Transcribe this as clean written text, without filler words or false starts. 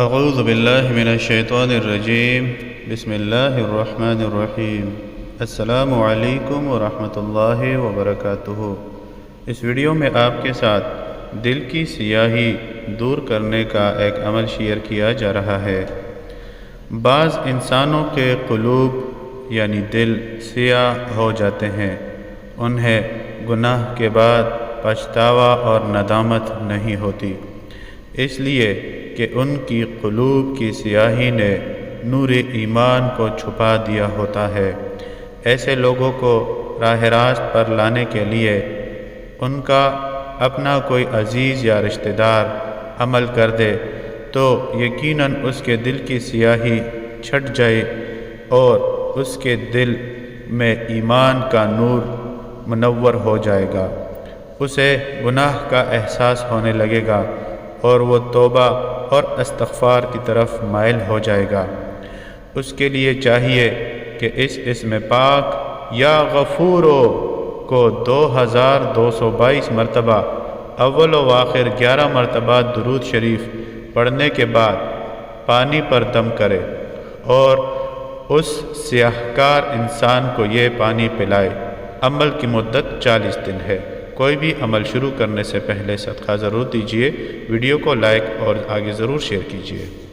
اعوذ باللہ من الشیطان الرجیم بسم اللہ الرحمن الرحیم السلام علیکم ورحمۃ اللہ وبرکاتہ۔ اس ویڈیو میں آپ کے ساتھ دل کی سیاہی دور کرنے کا ایک عمل شیئر کیا جا رہا ہے۔ بعض انسانوں کے قلوب یعنی دل سیاہ ہو جاتے ہیں، انہیں گناہ کے بعد پچھتاوا اور ندامت نہیں ہوتی، اس لیے کہ ان کی قلوب کی سیاہی نے نور ایمان کو چھپا دیا ہوتا ہے۔ ایسے لوگوں کو راہ راست پر لانے کے لیے ان کا اپنا کوئی عزیز یا رشتہ دار عمل کر دے تو یقیناً اس کے دل کی سیاہی چھٹ جائے اور اس کے دل میں ایمان کا نور منور ہو جائے گا، اسے گناہ کا احساس ہونے لگے گا اور وہ توبہ اور استغفار کی طرف مائل ہو جائے گا۔ اس کے لیے چاہیے کہ اس اسم پاک یا غفورو کو 2222 مرتبہ اول و آخر 11 مرتبہ درود شریف پڑھنے کے بعد پانی پر دم کرے اور اس سیاہکار انسان کو یہ پانی پلائے۔ عمل کی مدت 40 دن ہے۔ کوئی بھی عمل شروع کرنے سے پہلے صدقہ ضرور دیجیے۔ ویڈیو کو لائک اور آگے ضرور شیئر کیجیے۔